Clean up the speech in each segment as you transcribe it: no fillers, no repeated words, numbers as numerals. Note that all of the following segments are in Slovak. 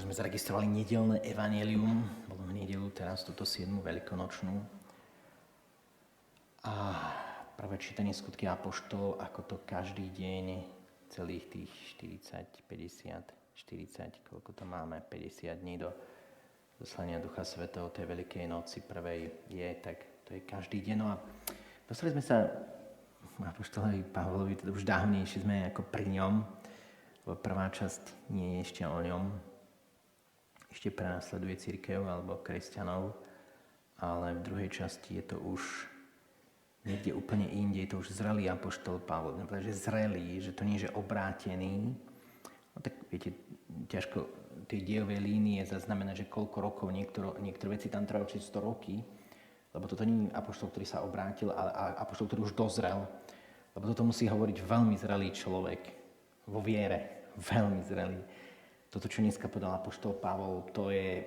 Už sme zaregistrovali nedeľné evanjelium, bolo v nedeľu teraz túto 7. veľkonočnú. A prvé čítanie skutky apoštolov, ako to každý deň, celých tých 40, 50, koľko to máme, 50 dní do zoslania Ducha Svätého, tej Veľkej noci prvej je, tak to je každý deň. No a dostali sme sa apoštolovi Pavlovi, teda už dávnejšie sme ako pri ňom, lebo prvá časť nie je ešte o ňom, ešte prenasleduje cirkev alebo kresťanov, ale v druhej časti je to už niekde úplne inde, je to už zrelý apoštol Pavol. Že zrelý, že to nie je obrátený. No tak viete, ťažko tie dejové línie zaznamenať, že koľko rokov niektoré veci tam trvajú 100 roky, lebo toto nie je apoštol, ktorý sa obrátil, ale apoštol, ktorý už dozrel. Lebo toto musí hovoriť veľmi zrelý človek vo viere, veľmi zrelý. Toto, čo dneska povedal apoštol Pavol, to je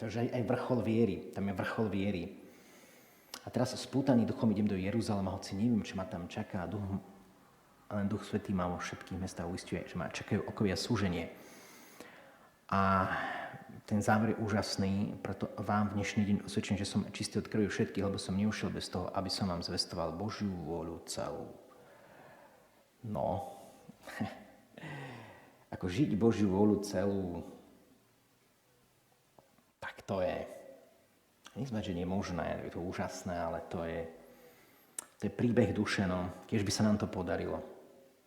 aj vrchol viery. Tam je vrchol viery. A teraz spútaný duchom idem do Jeruzalema, hoci neviem, čo ma tam čaká. Ale Duch Svätý ma vo všetkých mestách uisťuje, že ma čakajú okovia súženie. A ten záver je úžasný, preto vám v dnešný deň osvedčím, že som čistý od krvi všetkých, lebo som neušiel bez toho, aby som vám zvestoval Božiu vôľu celú. No, ako žiť Božiu vôľu celú, tak to je, nechcem, že nie je možné, je to úžasné, ale to je príbeh duše, no. Keď by sa nám to podarilo,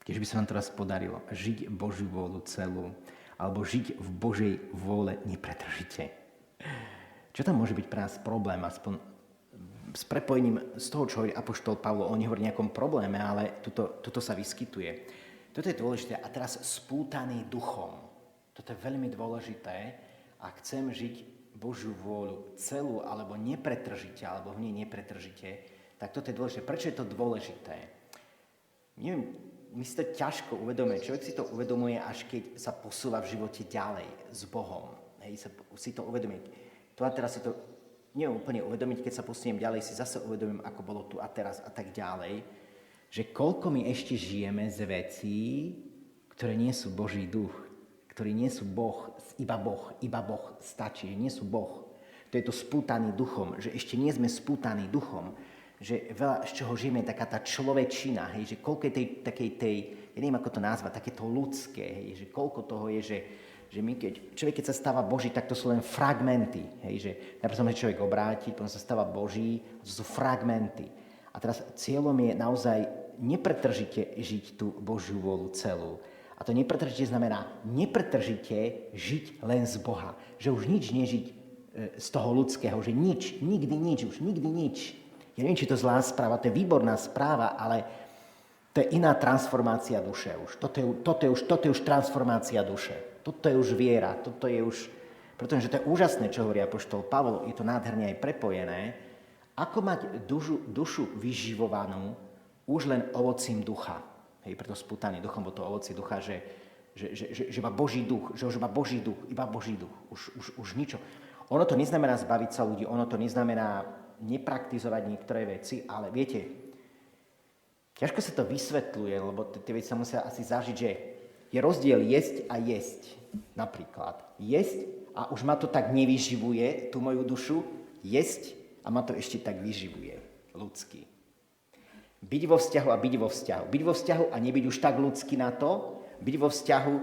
keď by sa nám teraz podarilo žiť Božiu vôľu celú, alebo žiť v Božej vôle nepretržite. Čo tam môže byť pre nás problém, aspoň s prepojením z toho, čo hovorí apoštol Pavlo, on nehovorí o nejakom probléme, ale toto sa vyskytuje. Toto je dôležité. A teraz spútaný duchom. Toto je veľmi dôležité. Ak chcem žiť Božiu vôľu celú, alebo nepretržite, alebo v nej nepretržite, tak toto je dôležité. Prečo je to dôležité? Neviem, my si to ťažko uvedomuje. Človek si to uvedomuje, až keď sa posúva v živote ďalej s Bohom. Hej, si to uvedomí. Tu a teraz si to neviem úplne uvedomiť, keď sa posuniem ďalej, si zase uvedomím, ako bolo tu a teraz a tak ďalej. Že koľko my ešte žijeme z vecí, ktoré nie sú Boží duch, ktorí nie sú Boh, iba Boh stačí, nie sú Boh. To je to spútaný duchom, že ešte nie sme spútaní duchom, že veľa z čoho žijeme je taká tá človečina, hej, že koľko je tej, ja neviem ako to nazvať, takéto ľudské, hej, že koľko toho je, že my keď sa stáva Boží, tak to sú len fragmenty, hej, že najprv sa človek obráti, potom sa stáva Boží, to sú fragmenty. A teraz cieľom je naozaj nepretržite žiť tú Božiu vôľu celú. A to nepretržite znamená nepretržite žiť len z Boha. Že už nič nežiť z toho ľudského, že nič, nikdy nič. Ja neviem, či to zlá správa, to je výborná správa, ale to je iná transformácia duše už. Toto je už transformácia duše. Toto je už viera, pretože to je úžasné, čo hovorí apoštol Pavol, je to nádherne aj prepojené. Ako mať dušu vyživovanú už len ovocím ducha. Hej, preto spútaný duchom, bo to ovocie ducha, že iba Boží duch, iba Boží duch. Už ničo. Ono to neznamená zbaviť sa ľudí, ono to neznamená nepraktizovať niektoré veci, ale viete, ťažko sa to vysvetľuje, lebo tie veci sa musia asi zažiť, že je rozdiel jesť a jesť. Napríklad. Jesť a už ma to tak nevyživuje, tú moju dušu, jesť a ma to ešte tak vyživuje, ľudský. Byť vo vzťahu a byť vo vzťahu. Byť vo vzťahu a nebyť už tak ľudský na to, byť vo vzťahu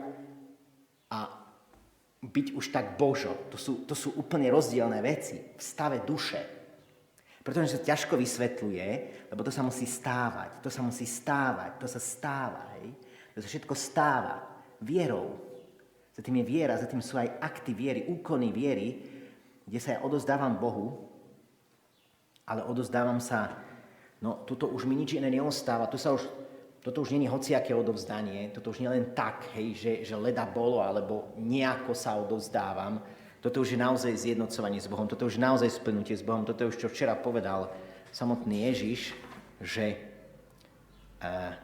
a byť už tak Božo. To sú úplne rozdielne veci v stave duše. Pretože sa ťažko vysvetľuje, lebo to sa musí stávať. To sa stáva. Hej? To sa všetko stáva vierou. Za tým je viera, za tým sú aj akty viery, úkony viery, kde sa ja odozdávam Bohu, ale odozdávam sa, no toto už mi nič iné neostáva, toto už nie je hociaké odovzdanie, toto už nie len tak, hej, že leda bolo, alebo nejako sa odovzdávam, toto už je naozaj zjednocovanie s Bohom, toto už je naozaj splnutie s Bohom, toto je už, čo včera povedal samotný Ježiš, že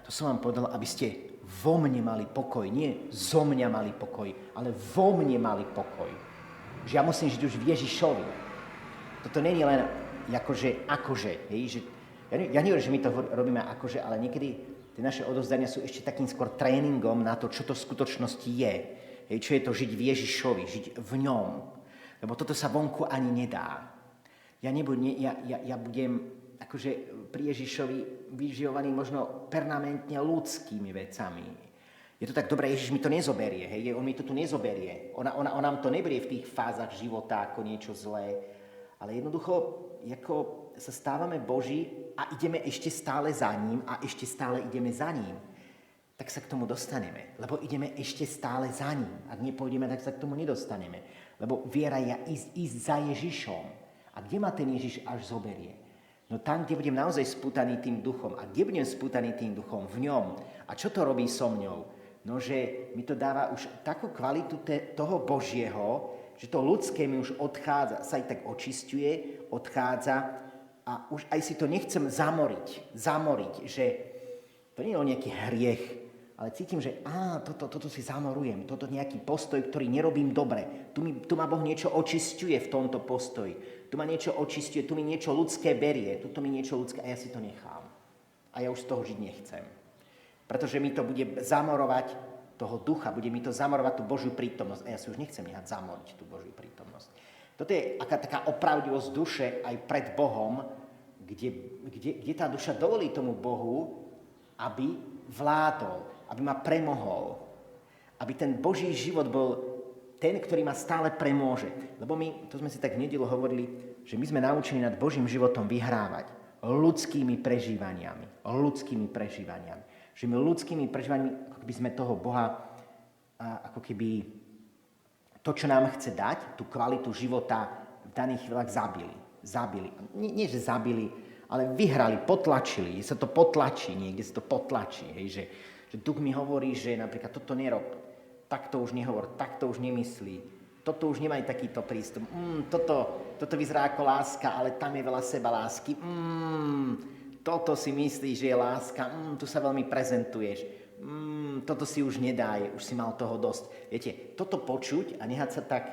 to som vám povedal, aby ste vo mne mali pokoj, nie zo mňa mali pokoj, ale vo mne mali pokoj. Že ja musím žiť už v Ježišovi. Toto nie je len akože, hej, že ja nehovorím, že my to robíme akože, ale niekedy tie naše odovzdania sú ešte takým skôr tréningom na to, čo to v skutočnosti je. Hej, čo je to žiť v Ježišovi, žiť v ňom. Lebo toto sa vonku ani nedá. Ja budem akože pri Ježišovi vyživovaný možno permanentne ľudskými vecami. Je to tak dobré, Ježiš mi to nezoberie, hej? On mi to tu nezoberie. On nám to neberie v tých fázach života ako niečo zlé. Ale jednoducho, ako sa stávame Boží a ideme ešte stále za ním a ešte stále ideme za ním, tak sa k tomu dostaneme. Lebo ideme ešte stále za ním. Ak nepôjdeme, tak sa k tomu nedostaneme. Lebo viera je ísť za Ježišom. A kde ma ten Ježiš až zoberie? No tam, kde budem naozaj spútaný tým duchom. A kde budem spútaný tým duchom? V ňom. A čo to robí so mňou? No, že mi to dáva už takú kvalitu toho Božieho, že to ľudské mi už odchádza, sa aj tak očisťuje, odchádza a už aj si to nechcem zamoriť, že to nie je o nejaký hriech, ale cítim, že toto si zamorujem, toto nejaký postoj, ktorý nerobím dobre. Tu ma Boh niečo očisťuje v tomto postoji. Tu ma niečo očisťuje, tu mi niečo ľudské berie, tu mi niečo ľudské a ja si to nechám. A ja už z toho žiť nechcem. Pretože mi to bude zamorovať toho ducha, bude mi to zamorovať tú Božiu prítomnosť. A ja si už nechcem nechať zamoriť tú Božiu prítomnosť. Toto je taká opravdivosť duše aj pred Bohom, kde tá duša dovolí tomu Bohu, aby vládol, aby ma premohol. Aby ten Boží život bol ten, ktorý ma stále premôže. Lebo to sme si tak v nedeľu hovorili, že my sme naučení nad Božím životom vyhrávať ľudskými prežívaniami. Že my ľudskými prežívaniami, ako keby sme toho Boha, ako keby to, čo nám chce dať, tú kvalitu života v daných chvíľach zabili. Nie, že zabili, ale vyhrali, potlačili. Sa to potlačí, niekde sa to potlačí. Hej, že duch mi hovorí, že napríklad toto nerob, takto už nehovor, takto už nemyslí, toto už nemaj takýto prístup. Toto vyzerá ako láska, ale tam je veľa sebalásky. Toto si myslíš, že je láska, tu sa veľmi prezentuješ, toto si už nedá, už si mal toho dosť. Viete, toto počuť a nehať sa tak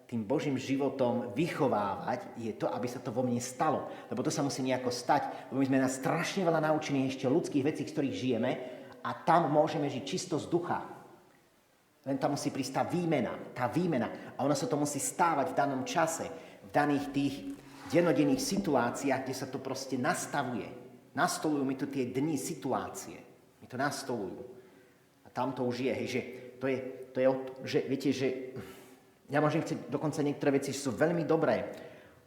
tým Božím životom vychovávať, je to, aby sa to vo mne stalo. Lebo to sa musí nejako stať, lebo my sme na strašne veľa naučení ešte ľudských vecí, z ktorých žijeme a tam môžeme žiť čisto z ducha. Len tam musí prísť tá výmena. A ono sa to musí stávať v danom čase, v daných tých dennodenných situáciách, kde sa to proste nastavuje. Nastolujú mi tu tie dni, situácie. Mi to nastolujú. A tam to už je. Hej, že to je že viete, že ja môžem chcieť dokonca niektoré veci, sú veľmi dobré.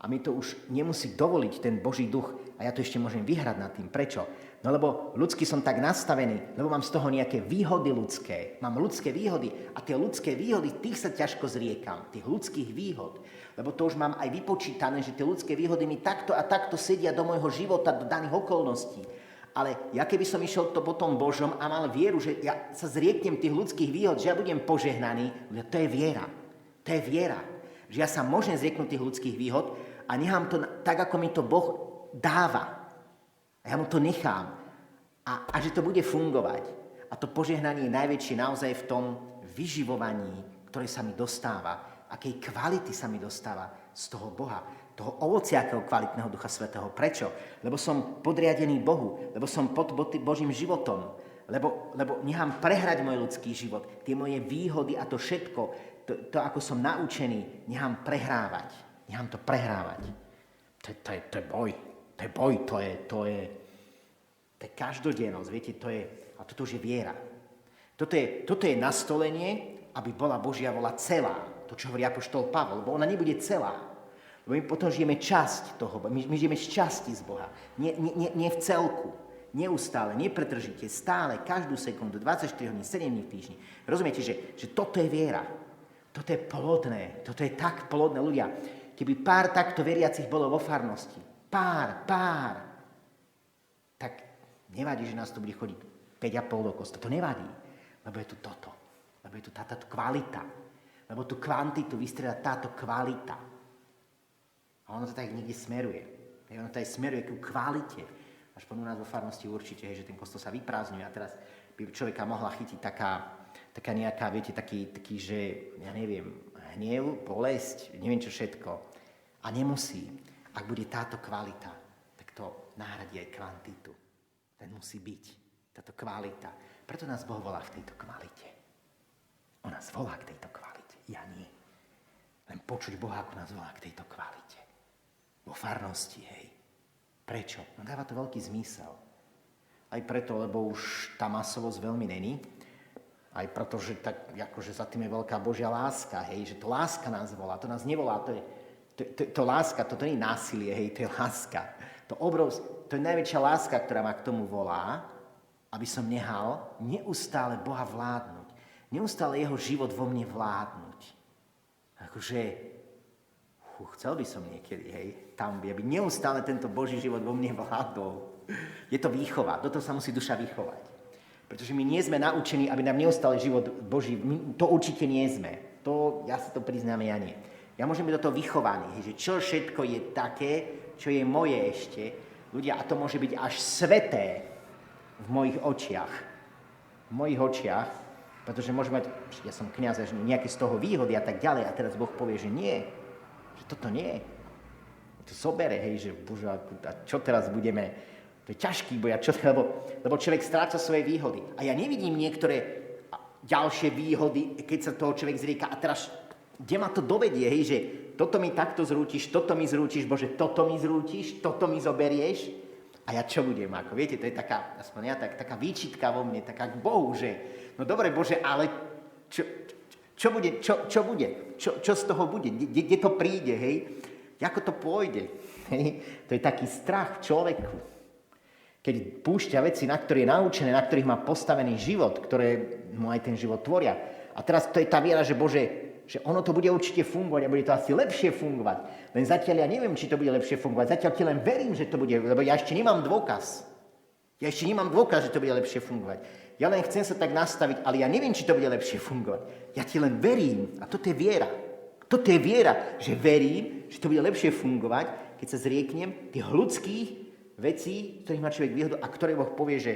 A mi to už nemusí dovoliť ten Boží duch. A ja to ešte môžem vyhrať nad tým. Prečo? No lebo ľudsky som tak nastavený, lebo mám z toho nejaké výhody ľudské. Mám ľudské výhody a tie ľudské výhody, tých sa ťažko zriekam. Tých ľudských výhod. Lebo to už mám aj vypočítané, že tie ľudské výhody mi takto a takto sedia do môjho života, do daných okolností. Ale ja keby som išiel to potom Božom a mal vieru, že ja sa zrieknem tých ľudských výhod, že ja budem požehnaný, to je viera. To je viera. Že ja sa môžem zrieknúť tých ľudských výhod a nechám to tak, ako mi to Boh dáva. A ja mu to nechám. A že to bude fungovať. A to požehnanie je najväčšie naozaj v tom vyživovaní, ktoré sa mi dostáva. Akej kvality sa mi dostáva z toho Boha, toho ovociakého kvalitného Ducha Svätého. Prečo? Lebo som podriadený Bohu, lebo som pod Božím životom, lebo nechám prehrať môj ľudský život, tie moje výhody a to všetko, to ako som naučený, nechám prehrávať. Nechám to prehrávať. To je boj, to je každodennosť, viete, a toto už je viera. Toto je nastolenie, aby bola Božia vola celá. To, čo hovorí apoštol Pavol, lebo ona nebude celá. Lebo my potom žijeme časť toho, my žijeme z časti z Boha. Nie v celku. Neustále, nepretržite, stále, každú sekundu, 24 hodín, 7 dní v týždni. Rozumiete, že toto je viera. Toto je plodné. Toto je tak plodné, ľudia. Keby pár takto veriacich bolo vo farnosti, pár, tak nevadí, že nás to bude chodiť 5,5 do kostola. To nevadí, lebo je tu toto. Lebo je tu táto kvalita. Lebo tú kvantitu vystrieda táto kvalita. A ono to tak niekde smeruje. Ono to aj smeruje ku kvalite. Až u nás vo farnosti určite, že ten kostol sa vyprázdňuje a teraz by človeka mohla chytiť taká nejaká, viete, taký, že, ja neviem, hnev, bolesť, neviem čo všetko. A nemusí. Ak bude táto kvalita, tak to náhradí aj kvantitu. Ten musí byť, táto kvalita. Preto nás Boh volá v tejto kvalite. On nás volá k tejto kvalite. Ja nie. Len počuť Boha, ako nás volá k tejto kvalite. Vo farnosti, hej. Prečo? No dáva to veľký zmysel. Aj preto, lebo už tá masovosť veľmi není. Aj preto, že tak, akože za tým je veľká Božia láska, hej. Že to láska nás volá. To nás nevolá, to láska, to nie je násilie, hej, to je láska. To je najväčšia láska, ktorá ma k tomu volá, aby som nehal neustále Boha vládnuť. Neustále jeho život vo mne vládnuť. Akože, chcel by som niekedy, hej, tam by, aby neustále tento Boží život vo mne vládol. Je to výchova, do toho sa musí duša vychovať. Pretože my nie sme naučení, aby nám neustále život Boží, to určite nie sme. Ja si to priznám, ja nie. Ja môžem byť do toho vychovaný, hej, že čo všetko je také, čo je moje ešte, ľudia, a to môže byť až sveté v mojich očiach. V mojich očiach, pretože môžem mať, ja som kňaz, že nejaké z toho výhody a tak ďalej, a teraz Boh povie, že nie, že toto nie. To zobere, hej, že bože, a čo teraz budeme, to je ťažký boj, lebo človek stráca svoje výhody. A ja nevidím niektoré ďalšie výhody, keď sa toho človek zrieka, a teraz, kde ma to dovedie, hej, že toto mi takto zrútiš, toto mi zrútiš, Bože, toto mi zrútiš, toto mi zoberieš. A ja čo budem? Ako, viete, to je taká, aspoň ja, taká výčitka vo mne, taká k Bohu, že no dobre, Bože, ale čo bude? Čo z toho bude? Kde to príde, hej? Ako to pôjde? Hej? To je taký strach v človeku. Keď púšťa veci, na ktoré je naučené, na ktorých má postavený život, ktoré mu aj ten život tvoria. A teraz to je tá viera, že Bože, že ono to bude určite fungovať a bude to asi lepšie fungovať. Len zatiaľ ja neviem, či to bude lepšie fungovať. Zatiaľ ti len verím, že to bude, lebo ja ešte nemám dôkaz. že to bude lepšie fungovať. Ja len chcem sa tak nastaviť, ale ja neviem, či to bude lepšie fungovať. Ja ti len verím. A toto je viera. Toto je viera, že verím, že to bude lepšie fungovať, keď sa zrieknem tých ľudských vecí, ktorých má človek výhodu a ktoré Boh povie, že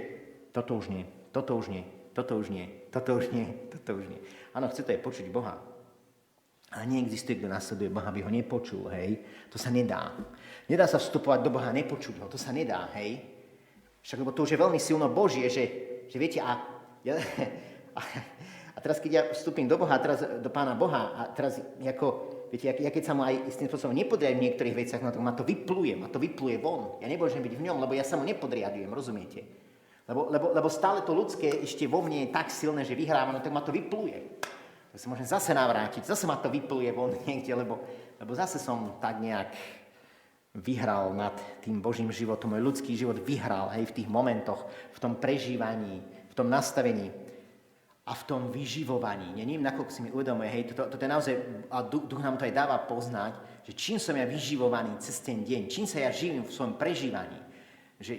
toto už nie, toto už nie, toto už nie, toto už nie, toto už nie. Áno, chce to aj počuť Boha. Ale neexistuje, kto nasleduje Boha, aby ho nepočul, hej. To sa nedá. Nedá sa vstupovať do Boha a nepočuť ho. To sa nedá, hej. Však lebo to už je veľmi silno Božie, že viete, a teraz keď ja vstúpim do Boha, teraz do Pána Boha, a teraz ako, viete, ja keď sa mu aj istým spôsobom nepodriadujem v niektorých veciach, ma to vypluje von. Ja nemôžem byť v ňom, lebo ja sa mu nepodriadujem, rozumiete? Lebo stále to ľudské ešte vo mne je tak silné, že vyhráva, no tak ma to vypluje. Ja sa môžem zase navrátiť, zase ma to vypluje von niekde, lebo zase som tak nejak vyhral nad tým Božím životom. Môj ľudský život vyhral, hej, v tých momentoch, v tom prežívaní, v tom nastavení a v tom vyživovaní. Ja neviem, nakoľko si mi uvedomuje, hej, toto je naozaj, a duch nám to aj dáva poznať, že čím som ja vyživovaný cez ten deň, čím sa ja živím v svojom prežívaní, že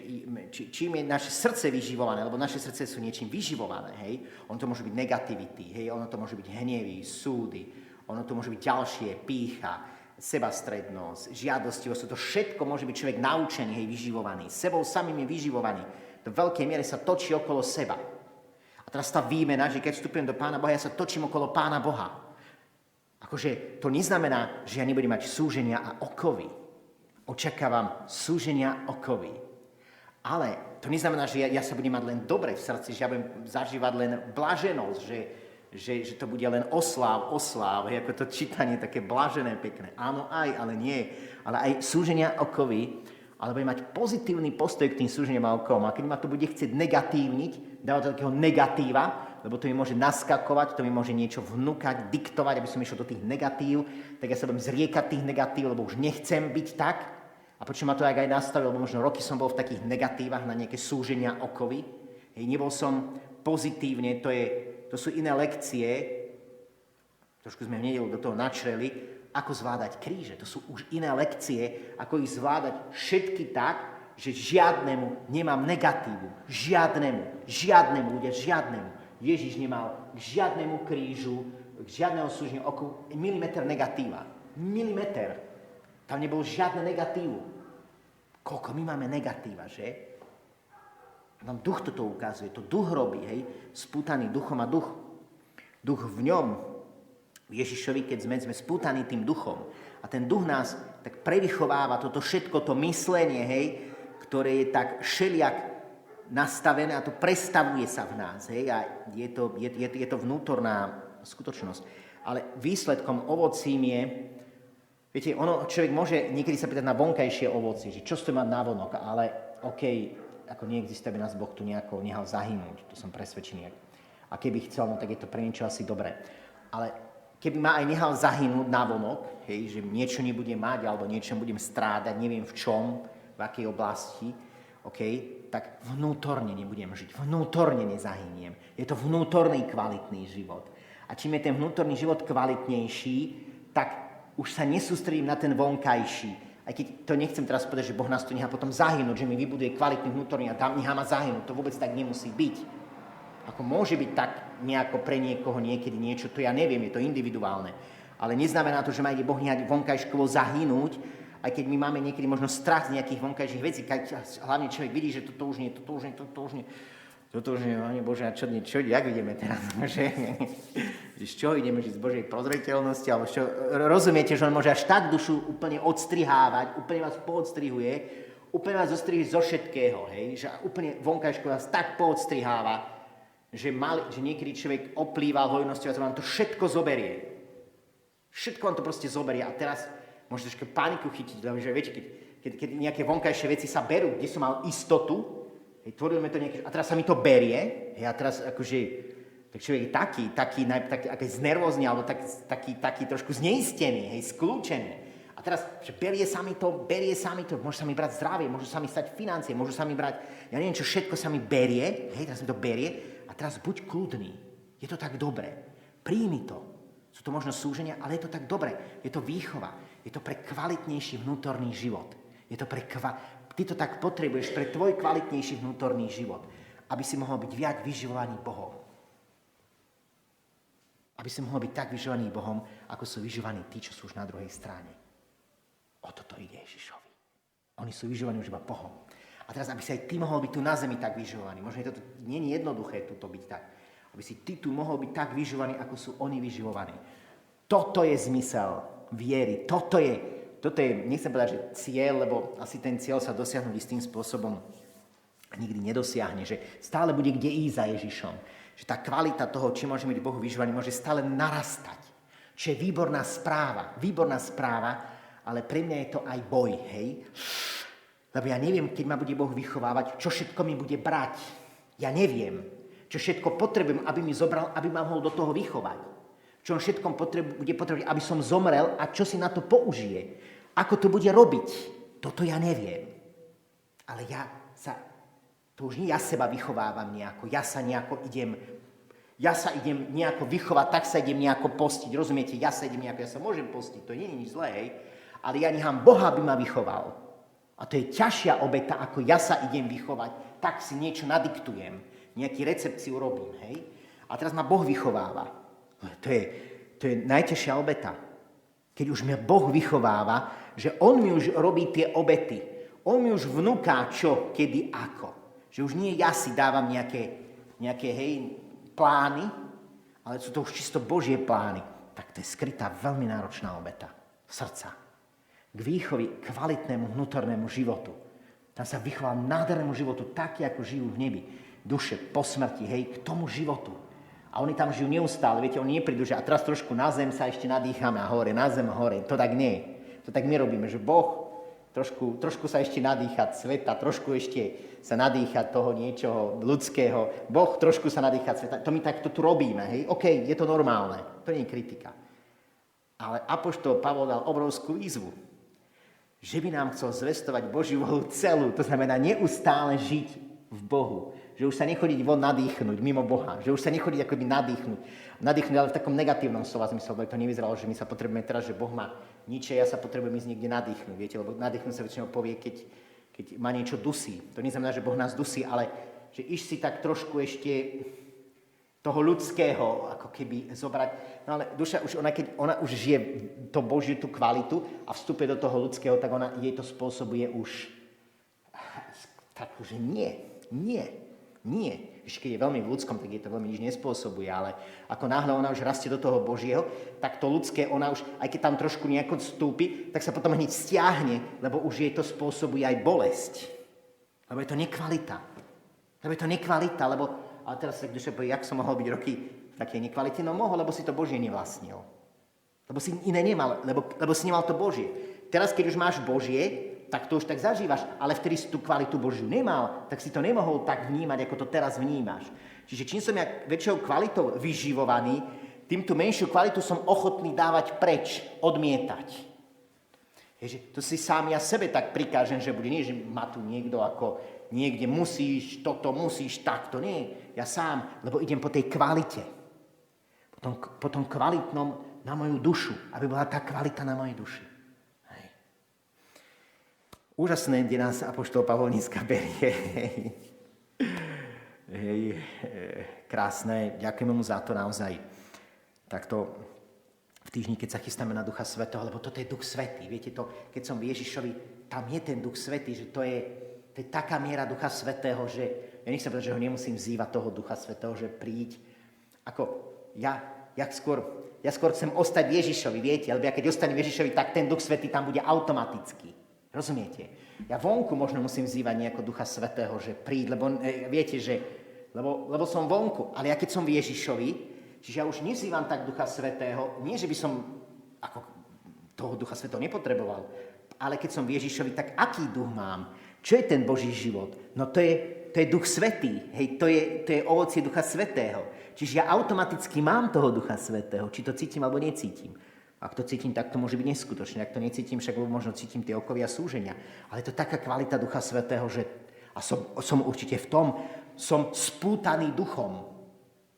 čím je naše srdce vyživované, lebo naše srdce sú niečím vyživované, hej, ono to môže byť negativity, hej, ono to môže byť hnevy, súdy, ono to môže byť ďalšie, pýcha, sebastrednosť, žiadostivosť, to všetko môže byť človek naučený, hej, vyživovaný, sebou samým je vyživovaný, do veľkej miere sa točí okolo seba. A teraz tá výmena, že keď vstupujem do Pána Boha, ja sa točím okolo Pána Boha. Akože to neznamená, že ja nebudem mať súženia a okovy. Očakávam súženia okovy. Ale to neznamená, že ja sa budem mať len dobre v srdci, že ja budem zažívať len blaženosť, že to bude len osláv, ako to čítanie také blažené, pekné. Áno, ale nie. Ale aj súženia okovy, ale budem mať pozitívny postoj k tým súženiam a okovom. A keď ma to bude chcieť negatívniť, dávať do takého negatíva, lebo to mi môže naskakovať, to mi môže niečo vnúkať, diktovať, aby som išiel do tých negatív, tak ja sa budem zriekať tých negatív, lebo už nechcem byť tak. A prečo ma to aj nastavil, lebo možno roky som bol v takých negatívach na nejaké súženia okovy. Hej, nebol som pozitívne, to sú iné lekcie, trošku sme v nedeľu do toho načreli, ako zvládať kríže. To sú už iné lekcie, ako ich zvládať všetky tak, že žiadnemu nemám negatívu. Žiadnemu, ľudia, žiadnemu. Ježiš nemal k žiadnemu krížu, k žiadnemu súženiu oku milimeter negatíva. Milimeter. Tam nebolo žiadne negatívu. Koľko my máme negatíva, že? Nám duch toto ukazuje, to duch robí, hej? Spútaný duchom a duch v ňom, v Ježišovi, keď sme spútaní tým duchom. A ten duch nás tak prevychováva toto všetko, to myslenie, hej? Ktoré je tak všeliak nastavené a to prestavuje sa v nás, hej? A je to vnútorná skutočnosť. Ale výsledkom, ovocím je, viete, človek môže niekedy sa pýtať na vonkajšie ovocie, že čo to má navonok, ale ako neexistuje, aby nás Boh tu nejako nehal zahynúť, to som presvedčený. A keby chcel, no tak je to pre niečo asi dobré. Ale keby ma aj nehal zahynúť navonok, že niečo nebudem mať, alebo niečo budem strádať, neviem v čom, v akej oblasti, tak vnútorne nebudem žiť, vnútorne nezahyniem. Je to vnútorný kvalitný život. A čím je ten vnútorný život kvalitnejší, tak už sa nesústredím na ten vonkajší. Aj keď to nechcem teraz povedať, že Boh nás tu nechá potom zahynúť, že mi vybuduje kvalitný vnútorný a nechá ma zahynúť. To vôbec tak nemusí byť. Ako môže byť tak nejako pre niekoho niekedy niečo, to ja neviem, je to individuálne. Ale neznamená to, že ma ide Boh nechať vonkajškovo zahynúť, aj keď my máme niekedy možno strach z nejakých vonkajších vecí, keď hlavne človek vidí, že toto už nie, Pane Bože, a čo, jak ideme teraz? Z čoho ideme žiť? Z Božej prozreteľnosti? Alebo čo? Rozumiete, že on môže až tak dušu úplne odstrihávať, úplne vás poodstrihuje, úplne vás zostrihuje zo všetkého, hej? Že úplne vonkajško vás tak poodstriháva, že niekedy človek oplýval hojnosťou a vám to všetko zoberie. Všetko vám to proste zoberie a teraz môže trošku paniku chytiť, lebo že viete, keď nejaké vonkajšie veci sa berú, kde som mal istotu, hej, tvoríme to nejaké, a teraz sa mi to berie, hej, a teraz akože, tak človek je taký znervózny, alebo taký trošku zneistený, hej, skľúčený. A teraz, že berie sa mi to, môže sa mi brať zdravie, môžu sa mi stať financie, môžu sa mi brať, ja neviem čo, všetko sa mi berie, hej, teraz mi to berie, a teraz buď kľudný, je to tak dobre, príjmi to. Sú to možno súženia, ale je to tak dobre, je to výchova, je to pre kvalitnejší vnútorný život, je to ty to tak potrebuješ pre tvoj kvalitnejší vnútorný život, aby si mohol byť viac vyživovaný Bohom. Aby si mohol byť tak vyživovaný Bohom, ako sú vyživovaní tí, čo sú už na druhej strane. O toto ide Ježišovi. Oni sú vyživovaní už iba Bohom. A teraz, aby si aj ty mohol byť tu na zemi tak vyživovaný. Možno je to nie je jednoduché tuto byť tak. Aby si ty tu mohol byť tak vyživovaný, ako sú oni vyživovaní. Toto je zmysel viery. Toto je, nechcem povedať, že cieľ, lebo asi ten cieľ sa dosiahnuť istým spôsobom nikdy nedosiahne, že stále bude kde ísť za Ježišom. Že tá kvalita toho, či môže byť Bohu vyžívaný, môže stále narastať. Čo je výborná správa, ale pre mňa je to aj boj, hej? Lebo ja neviem, keď ma bude Boh vychovávať, čo všetko mi bude brať. Ja neviem, čo všetko potrebujem, aby mi zobral, aby ma mohol do toho vychovať. Čo on všetkom bude potrebovať, aby som zomrel a čo si na to použije. Ako to bude robiť, toto ja neviem. Ale to už nie ja seba vychovávam nejako, ja sa idem nejako vychovať, tak sa idem nejako postiť, rozumiete, ja sa môžem postiť, to nie je nič zlé, hej? Ale ja nechám Boha, aby ma vychoval. A to je ťažšia obeta, ako ja sa idem vychovať, tak si niečo nadiktujem, nejaký recept si urobím, hej? A teraz ma Boh vychováva. To je najťažšia obeta. Keď už mňa Boh vychováva, že on mi už robí tie obety. On mi už vnúká čo, kedy, ako. Že už nie ja si dávam nejaké plány, ale sú to už čisto Božie plány. Tak to je skrytá veľmi náročná obeta srdca. K výchovy, kvalitnému vnútornému životu. Tam sa vychoval nádhernému životu, taký, ako žijú v nebi. Duše po smrti, k tomu životu. A oni tam žijú neustále, viete, oni neprídu, že a teraz trošku na zem sa ešte nadýchame a hore, na zem hore. To tak nie. To tak my robíme, že Boh trošku sa ešte nadýchať sveta, trošku ešte sa nadýchať toho niečoho ľudského. Boh trošku sa nadýchať sveta. To my takto tu robíme, hej? OK, je to normálne. To nie je kritika. Ale apoštol Pavol dal obrovskú výzvu, že by nám chcel zvestovať Božiu vôľu celú, to znamená neustále žiť v Bohu. Že už sa nechodiť von nadýchnuť mimo Boha. Že už sa nechodiť akoby nadýchnuť. Nadýchnuť, ale v takom negatívnom slova zmysle, lebo to nevyzeralo, že my sa potrebujeme teraz, že Boh má niče, ja sa potrebujem ísť niekde nadýchnuť. Viete, lebo nadýchnuť sa väčšinou povie, keď má niečo dusí. To neznamená, že Boh nás dusí, ale že iš si tak trošku ešte toho ľudského, ako keby zobrať. No ale duša, keď ona už žije to Božiu, tú kvalitu a vstupuje do toho ľudského, tak jej to spôsobuje už tak už nie. Ešte keď je veľmi v ľudskom, tak jej to veľmi nič nespôsobuje, ale ako náhle ona už rastie do toho Božieho, tak to ľudské, ona už, aj keď tam trošku nejako vstúpi, tak sa potom hneď stiahne, lebo už jej to spôsobuje aj bolesť. Lebo je to nekvalita. A teraz sa duša povie, jak som mohol byť roky v také nekvalite? No mohol, lebo si to Božie nevlastnil. Lebo si iné nemal, lebo si nemal to Božie. Teraz, keď už máš Božie, tak to už tak zažívaš, ale vtedy si tú kvalitu Božiu nemal, tak si to nemohol tak vnímať, ako to teraz vnímaš. Čiže čím som ja väčšou kvalitou vyživovaný, tým tú menšiu kvalitu som ochotný dávať preč, odmietať. Ježe, to si sám ja sebe tak prikážem, že bude nie, že ma tu niekto ako niekde musíš toto, musíš takto. Nie, ja sám, lebo idem po tej kvalite. Po tom kvalitnom na moju dušu, aby bola tá kvalita na mojej duši. Hej. Úžasné, kde nás apoštol Pavol dneska berie. Hej, krásne, ďakujeme mu za to naozaj. Takto v týždni, keď sa chystáme na Ducha Svätého, lebo toto je Duch Svätý. Viete to, keď som v Ježišovi, tam je ten Duch Svätý, že to je taká miera Ducha Svätého, že ja nechcem povedať, že ho nemusím vzývať toho Ducha Svätého, že príď. Ako ja skôr chcem ostať v Ježišovi, viete, lebo ja keď ostanem v Ježišovi, tak ten Duch Svätý tam bude automaticky. Rozumiete? Ja vonku možno musím vzývať nejako Ducha Svätého, že príď, lebo viete, že lebo som vonku, ale ja keď som v Ježišovi, čiže ja už nezývam tak Ducha Svätého, nie, že by som ako toho Ducha Svätého nepotreboval, ale keď som v Ježišovi, tak aký duch mám? Čo je ten Boží život? No to je Duch Svätý, hej, to je ovocie Ducha Svätého. Čiže ja automaticky mám toho Ducha Svätého, či to cítim alebo necítim. Ak to cítim, tak to môže byť neskutočné. Ak to necítim, však možno cítim tie okovia súženia. Ale to je taká kvalita Ducha Svätého, že a som určite v tom, som spútaný duchom.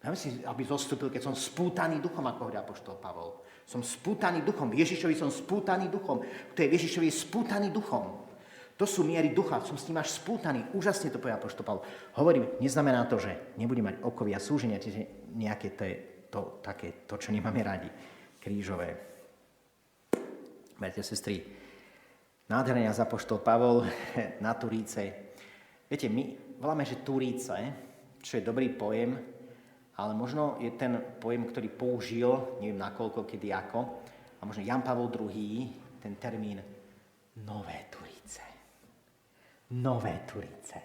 Ja myslím, aby zostúpil, keď som spútaný duchom, ako hovorí apoštol Pavol. Som spútaný duchom. V Ježišovi som spútaný duchom. Kto je v Ježišovi je spútaný duchom. To sú miery ducha. Som s ním až spútaný. Úžasne to povie apoštol Pavol. Hovorím, neznamená to, že nebudem mať okovia súženia, čiže nejaké to, čo nemáme radi. Krížové. Bratia, sestry, nádherný nás apoštol Pavol na Turíce. Viete, my voláme, že Turíce, čo je dobrý pojem, ale možno je ten pojem, ktorý použil, neviem nakoľko, kedy, ako, a možno Jan Pavol II, ten termín Nové Turíce. Nové Turíce.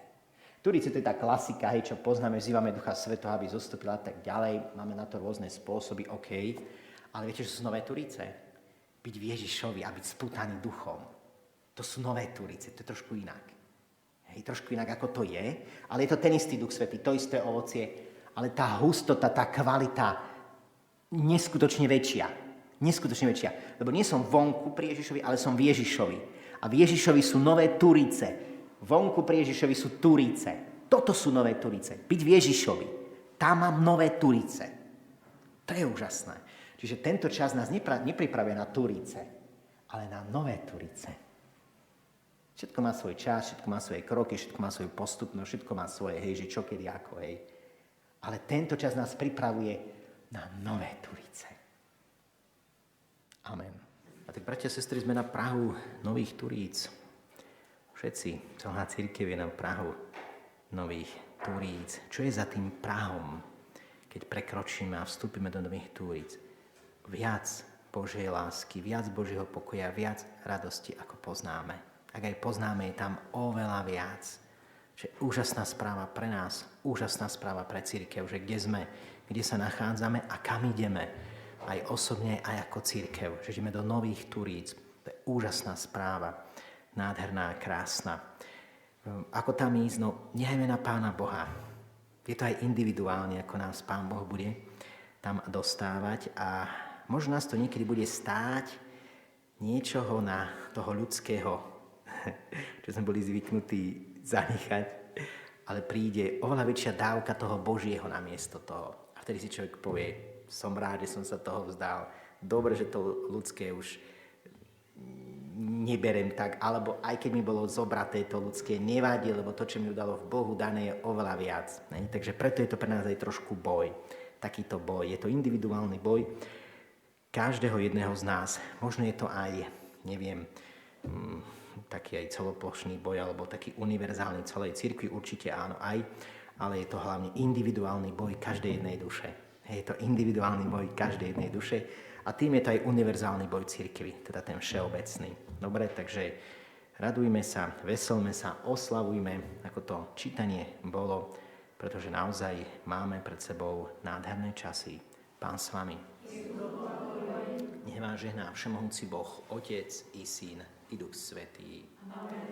Turíce to je tá klasika, hej, čo poznáme, vzývame Ducha Svätého, aby zostúpila a tak ďalej. Máme na to rôzne spôsoby, OK. Ale viete, že sú Nové Turíce? Byť v Ježišovi a byť spútaný duchom. To sú Nové Turíce, to je trošku inak. Hej, trošku inak, ako to je, ale je to ten istý Duch Svätý, to isté ovocie, ale tá hustota, tá kvalita neskutočne väčšia. Neskutočne väčšia. Lebo nie som vonku pri Ježišovi, ale som v Ježišovi. A v Ježišovi sú Nové Turíce. Vonku pri Ježišovi sú Turíce. Toto sú Nové Turíce. Byť v Ježišovi. Tam mám Nové Turíce. To je úžasné. Čiže tento čas nás nepripravuje na Turíce, ale na Nové Turíce. Všetko má svoj čas, všetko má svoje kroky, všetko má svoju postupnosť, všetko má svoje, hej, že čo, kedy, ako, hej. Ale tento čas nás pripravuje na Nové Turíce. Amen. A tak, bratia a sestry, sme na prahu Nových Turíc. Všetci, celá cirkev je na prahu Nových Turíc. Čo je za tým prahom, keď prekročíme a vstúpime do Nových Turíc? Viac Božej lásky, viac Božieho pokoja, viac radosti, ako poznáme. Ak aj poznáme, je tam oveľa viac. Že úžasná správa pre nás, úžasná správa pre cirkev, že kde sme, kde sa nachádzame a kam ideme. Aj osobne, aj ako cirkev. Že ideme do Nových Turíc. To je úžasná správa. Nádherná, krásna. Ako tam ísť? No, nechajme na Pána Boha. Je to aj individuálne, ako nás Pán Boh bude tam dostávať. A možno nás to niekedy bude stáť niečoho na toho ľudského, čo sme boli zvyknutí zanechať, ale príde oveľa väčšia dávka toho Božieho namiesto toho. A vtedy si človek povie, som rád, že som sa toho vzdal. Dobre, že to ľudské už neberem tak, alebo aj keď mi bolo zobraté to ľudské, nevadí, lebo to, čo mi udalo v Bohu dané, je oveľa viac. Ne? Takže preto je to pre nás aj trošku boj. Takýto boj. Je to individuálny boj každého jedného z nás. Možno je to aj, neviem, taký aj celoplošný boj, alebo taký univerzálny celej cirkvi, určite áno aj, ale je to hlavne individuálny boj každej jednej duše. Je to individuálny boj každej jednej duše a tým je to aj univerzálny boj cirkvi, teda ten všeobecný. Dobre, takže radujme sa, veselme sa, oslavujme, ako to čítanie bolo, pretože naozaj máme pred sebou nádherné časy. Pán s vami. Nech vás žehná všemohúci Boh, Otec i Syn i Duch Svätý. Amen.